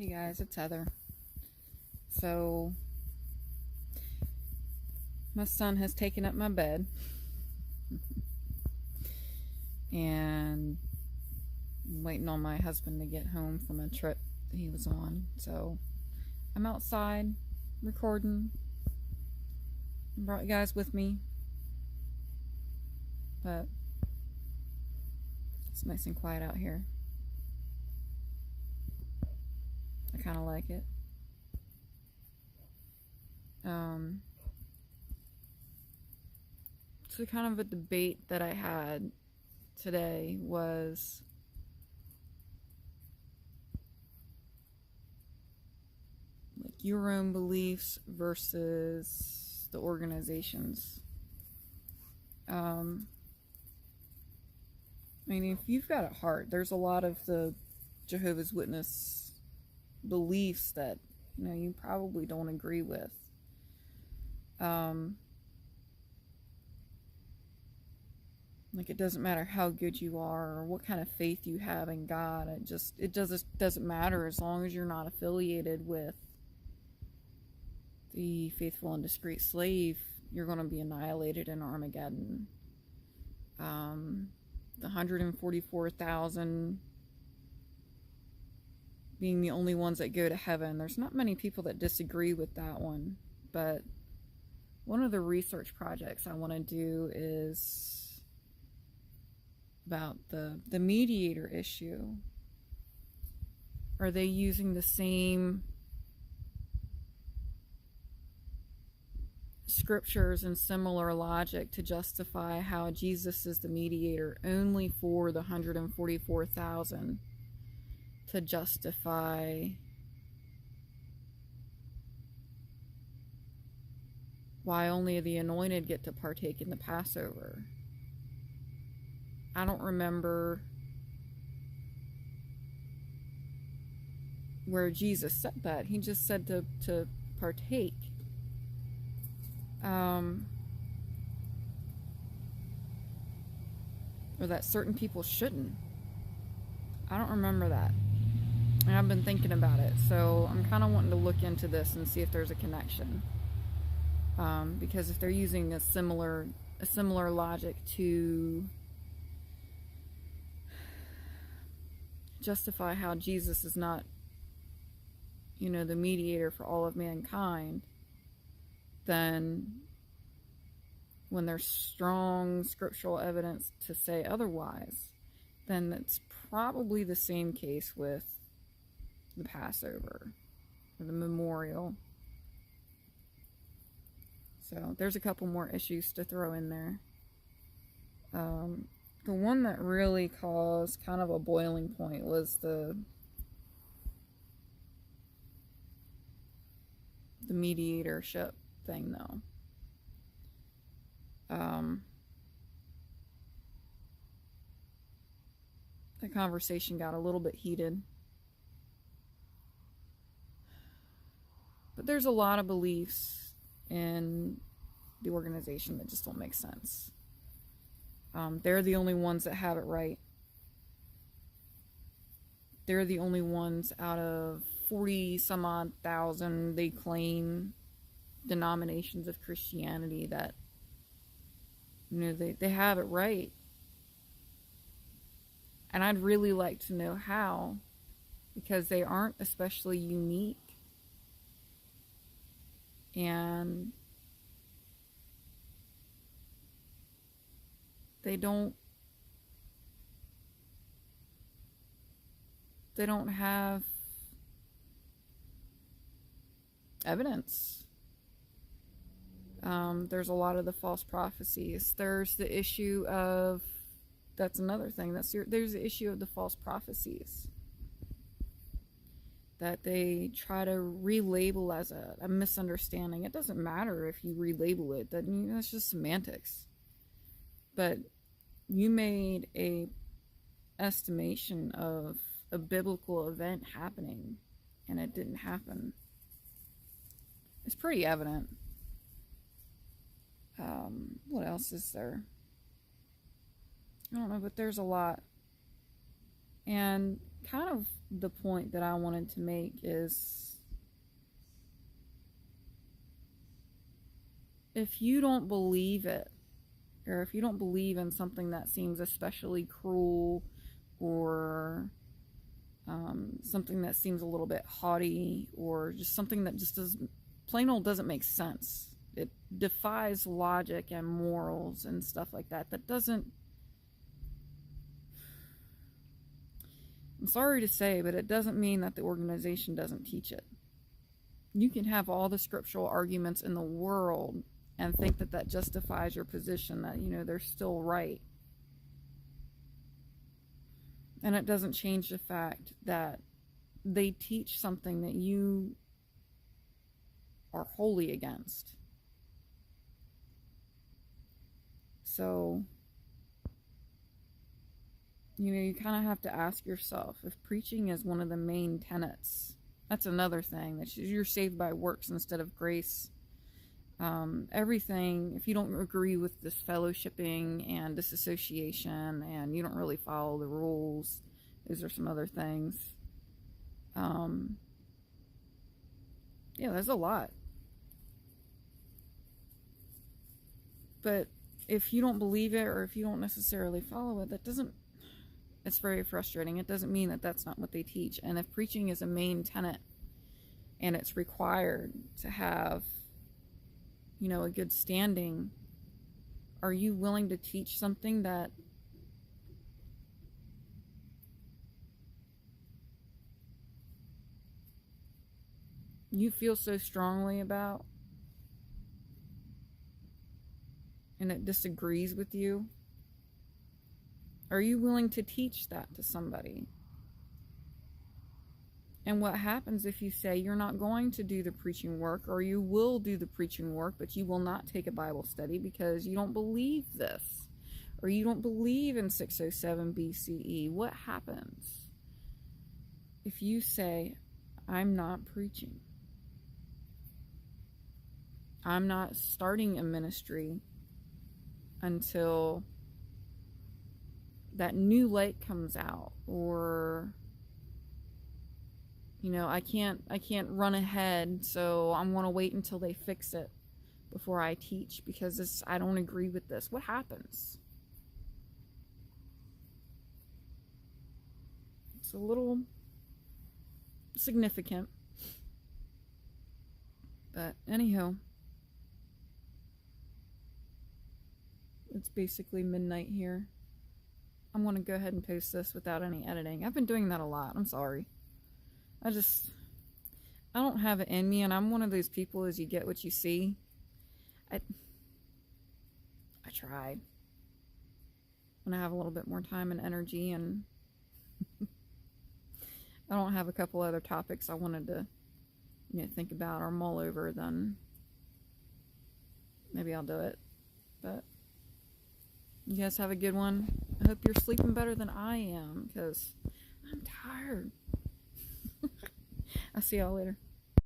Hey guys, it's Heather. So, my son has taken up my bed and I'm waiting on my husband to get home from a trip he was on. So, I'm outside recording. I brought you guys with me, but it's nice and quiet out here. I kind of like it. So kind of a debate that I had today was like your own beliefs versus the organizations. I mean, if you've got a heart, there's a lot of the Jehovah's Witness beliefs that, you probably don't agree with. Like, it doesn't matter how good you are or what kind of faith you have in God. It doesn't matter as long as you're not affiliated with the faithful and discreet slave. You're going to be annihilated in Armageddon. The 144,000 being the only ones that go to heaven. There's not many people that disagree with that one, but one of the research projects I want to do is about the mediator issue. Are they using the same scriptures and similar logic to justify how Jesus is the mediator only for the 144,000 to justify why only the anointed get to partake in the Passover? I don't remember where Jesus said that. He just said to partake. Or that certain people shouldn't. I don't remember that. And I've been thinking about it. So I'm kind of wanting to look into this and see if there's a connection. Because if they're using a similar logic to justify how Jesus is not, the mediator for all of mankind, then when there's strong scriptural evidence to say otherwise, then it's probably the same case with the Passover or the memorial. So there's a couple more issues to throw in there. The one that really caused kind of a boiling point was the mediatorship thing, though. The conversation got a little bit heated. But there's a lot of beliefs in the organization that just don't make sense. They're the only ones that have it right. They're the only ones out of 40 some odd thousand they claim denominations of Christianity that they have it right. And I'd really like to know how, because they aren't especially unique. And they don't have evidence. There's a lot of the false prophecies. There's the issue of, that's another thing, there's the issue of the false prophecies that they try to relabel as a misunderstanding. It doesn't matter if you relabel it, that's just semantics. But you made a estimation of a biblical event happening and it didn't happen. It's pretty evident. What else is there? I don't know, but there's a lot. And kind of the point that I wanted to make is, if you don't believe it, or if you don't believe in something that seems especially cruel, or something that seems a little bit haughty, or just something that just does plain old doesn't make sense, it defies logic and morals and stuff like that, that doesn't, I'm sorry to say, but it doesn't mean that the organization doesn't teach it. You can have all the scriptural arguments in the world and think that that justifies your position, that, you know, they're still right. And it doesn't change the fact that they teach something that you are wholly against. So, you know, you kind of have to ask yourself, if preaching is one of the main tenets, that's another thing, that you're saved by works instead of grace. Everything, if you don't agree with this fellowshipping and disassociation, and you don't really follow the rules, those are some other things. Yeah, there's a lot. But if you don't believe it, or if you don't necessarily follow it, that doesn't, it's very frustrating. It doesn't mean that that's not what they teach. And if preaching is a main tenet, and it's required to have, you know, a good standing, are you willing to teach something that you feel so strongly about, and it disagrees with you? Are you willing to teach that to somebody? And what happens if you say you're not going to do the preaching work, or you will do the preaching work, but you will not take a Bible study because you don't believe this, or you don't believe in 607 BCE? What happens if you say, I'm not preaching? I'm not starting a ministry until that new light comes out, or, you know, I can't run ahead, so I'm going to wait until they fix it before I teach because I don't agree with this. What happens? It's a little significant. But anyhow, it's basically midnight here. I'm going to go ahead and post this without any editing. I've been doing that a lot. I'm sorry. I don't have it in me, and I'm one of those people, as you get what you see. I tried. When I have a little bit more time and energy, and I don't have a couple other topics I wanted to, you know, think about or mull over, then maybe I'll do it. But you guys have a good one. I hope you're sleeping better than I am, because I'm tired. I'll see y'all later.